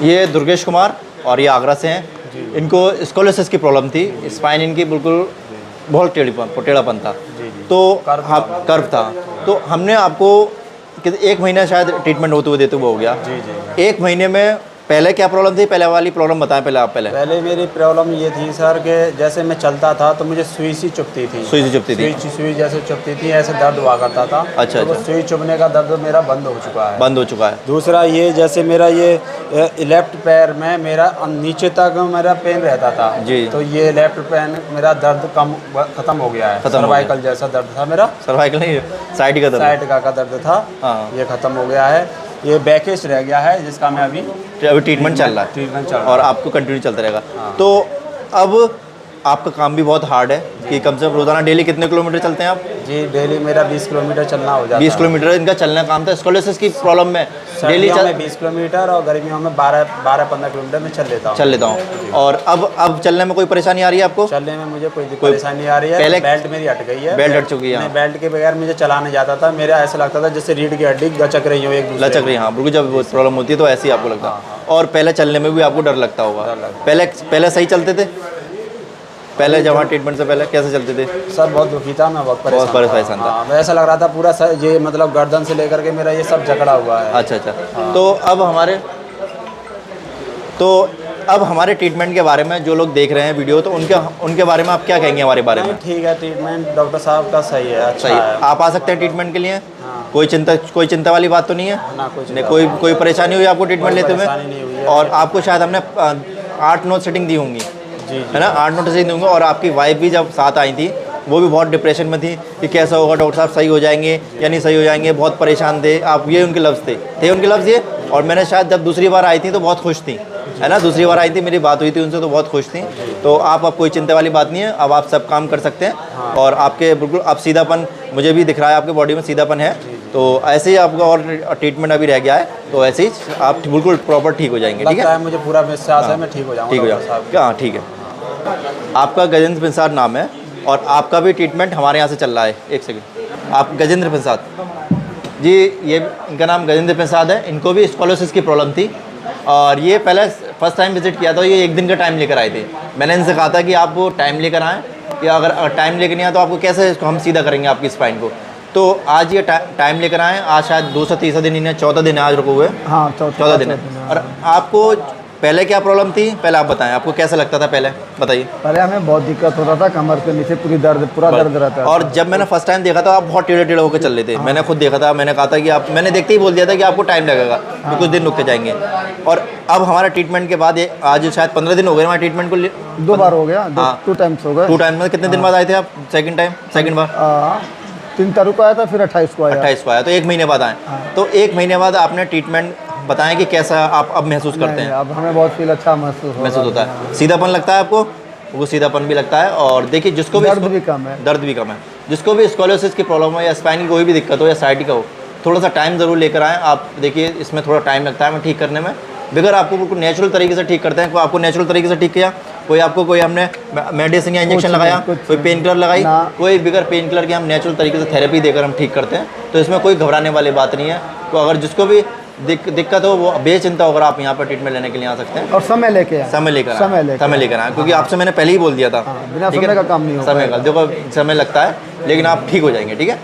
ये दुर्गेश कुमार और ये आगरा से हैं। इनको स्कोलियोसिस की प्रॉब्लम थी, स्पाइन इनकी बिल्कुल बहुत टेढ़ापन था, तो कर्व था। तो हमने आपको 1 महीना शायद ट्रीटमेंट होते हुए देते हुए हो गया। 1 महीने में पहले क्या प्रॉब्लम थी, पहले वाली प्रॉब्लम बताएं पहले आप। पहले मेरी प्रॉब्लम ये थी सर कि जैसे मैं चलता था तो मुझे सुई सी चुभती थी। सुई जैसे चुभती थी, ऐसे दर्द हुआ करता था। अच्छा, तो सुई चुभने का दर्द मेरा बंद हो चुका है। दूसरा ये जैसे मेरा ये लेफ्ट पैर में मेरा नीचे तक मेरा पेन रहता था जी, तो ये लेफ्ट पैर मेरा दर्द खत्म हो गया है। सर्वाइकल जैसा दर्द था मेरा, सर्वाइकल नहीं, साइड का दर्द था, ये खत्म हो गया है। ये बैकेज रह गया है जिसका मैं अभी ट्रीटमेंट चल रहा है और आपको कंटिन्यू चलता रहेगा। तो अब आपका काम भी बहुत हार्ड है कि कम से कम रोज़ाना डेली कितने किलोमीटर चलते हैं आप? जी डेली मेरा 20 किलोमीटर चलना हो जाता है। 20 किलोमीटर इनका चलने का काम था। स्कोलियोसिस की प्रॉब्लम में डेली 20 किलोमीटर और गर्मियों में 12-15 किलोमीटर में चल लेता हूँ। और अब चलने में कोई परेशानी आ रही है आपको? चलने में मुझे कोई परेशानी आ रही है। पहले बेल्ट मेरी हट गई है, बेल्ट हट चुकी है। बेल्ट के बगैर मुझे चलाने जाता था, मेरा ऐसा लगता था जैसे रीढ़ की हड्डी लचक रही हो, एक लचक रही है। हाँ बिल्कुल, जब प्रॉब्लम होती है तो ऐसे ही आपको लगता है। और पहले चलने में भी आपको डर लगता होगा। पहले सही चलते थे? पहले जब ट्रीटमेंट से पहले कैसे चलते थे? सर बहुत दुखी था, मैं बहुत परेशान था। ऐसा लग रहा था पूरा ये मतलब गर्दन से लेकर के मेरा ये सब जकड़ा हुआ है। अच्छा। तो अब हमारे ट्रीटमेंट के बारे में जो लोग देख रहे हैं वीडियो, तो उनके बारे में आप क्या कहेंगे हमारे बारे में? ठीक है, ट्रीटमेंट डॉक्टर साहब का सही है, अच्छा है। आप आ सकते हैं ट्रीटमेंट के लिए। कोई चिंता वाली बात तो नहीं है ना? कोई परेशानी हुई आपको ट्रीटमेंट लेते हुए? और आपको शायद हमने 8-9 सेटिंग दी होंगी, है ना? 8-9 सेटिंग दी होंगी। और आपकी वाइफ भी जब साथ आई थी, वो भी बहुत डिप्रेशन में थी कि कैसा होगा डॉक्टर साहब, सही हो जाएंगे या नहीं सही हो जाएंगे, बहुत परेशान थे आप। ये उनके लफ्ज़ थे उनके लफ्ज़ ये। और मैंने शायद जब दूसरी बार आई थी तो बहुत खुश थी, है ना? दूसरी बार आई थी, मेरी बात हुई थी उनसे, तो बहुत खुश थी। तो अब कोई चिंता वाली बात नहीं है, अब आप सब काम कर सकते हैं। और आपके बिल्कुल अब सीधापन मुझे भी दिख रहा है, आपके बॉडी में सीधापन है। तो ऐसे ही आपका और ट्रीटमेंट अभी रह गया है, तो ऐसे ही आप बिल्कुल प्रॉपर ठीक हो जाएंगे। ठीक है, मुझे पूरा विश्वास है मैं ठीक हो जाऊँगा। हाँ ठीक है। आपका गजेंद्र प्रसाद नाम है और आपका भी ट्रीटमेंट हमारे यहाँ से चल रहा है। एक सेकंड, आप गजेंद्र प्रसाद जी, ये इनका नाम गजेंद्र प्रसाद है। इनको भी स्कोलियोसिस की प्रॉब्लम थी और ये पहले फर्स्ट टाइम विजिट किया था। ये 1 दिन का टाइम लेकर आए थे। मैंने इनसे कहा था कि आप वो टाइम लेकर आएँ, या अगर टाइम लेकर नहीं आए तो आपको कैसे हम सीधा करेंगे आपकी स्पाइन को। तो आज ये टाइम लेकर आए। आज शायद 2 से 3 दिन इन्हें 14 दिन है आज रुके हुए। हाँ 14 दिन है। और आपको पहले क्या प्रॉब्लम थी, पहले आप बताएं, आपको कैसा लगता था पहले, बताइए। पहले हमें बहुत दिक्कत होता था, कमर के नीचे पूरा दर्द रहता था। और जब मैंने फर्स्ट टाइम देखा था, आप बहुत टेढ़े होकर चल रहे थे। हाँ। मैंने खुद देखा था, मैंने कहा था कि आप, मैंने देखते ही बोल दिया था कि आपको टाइम लगेगा, हाँ। कुछ दिन रुक के जाएंगे। और अब हमारा ट्रीटमेंट के बाद आज शायद 15 दिन हो गए हमारे ट्रीटमेंट को। 2 बार हो गया, 2 टाइम्स हो गए। 2 टाइम में कितने दिन बाद आए थे आप सेकंड बार? 3 तारीख को आया था, फिर 28 को आया। तो 1 महीने बाद आए। तो 1 महीने बाद आपने ट्रीटमेंट बताएं कि कैसा आप अब महसूस करते हैं? अब हमें बहुत फील अच्छा महसूस होता है। सीधापन लगता है आपको? वो सीधापन भी लगता है। और देखिए, जिसको भी दर्द भी कम है। जिसको भी स्कोलियोसिस की प्रॉब्लम हो या स्पाइन की कोई भी दिक्कत हो या साइटिका हो, थोड़ा सा टाइम ज़रूर लेकर आएँ आप। देखिए, इसमें थोड़ा टाइम लगता है ठीक करने में। बगैर आपको बिल्कुल नेचुरल तरीके से ठीक करते हैं। आपको नेचुरल तरीके से ठीक किया, कोई हमने मेडिसिन या इंजेक्शन लगाया, कोई पेन किलर लगाई, कोई बगैर पेन किलर के हम नेचुरल तरीके से थेरेपी देकर हम ठीक करते हैं। तो इसमें कोई घबराने वाली बात नहीं है। तो अगर जिसको भी दिक्कत हो, वो बेचिंता होकर आप यहाँ पर ट्रीटमेंट लेने के लिए आ सकते हैं। और समय लेकर आए, क्योंकि आपसे मैंने पहले ही बोल दिया था, बिना समय का काम नहीं होगा। देखो समय लगता है, लेकिन आप ठीक हो जाएंगे। ठीक है।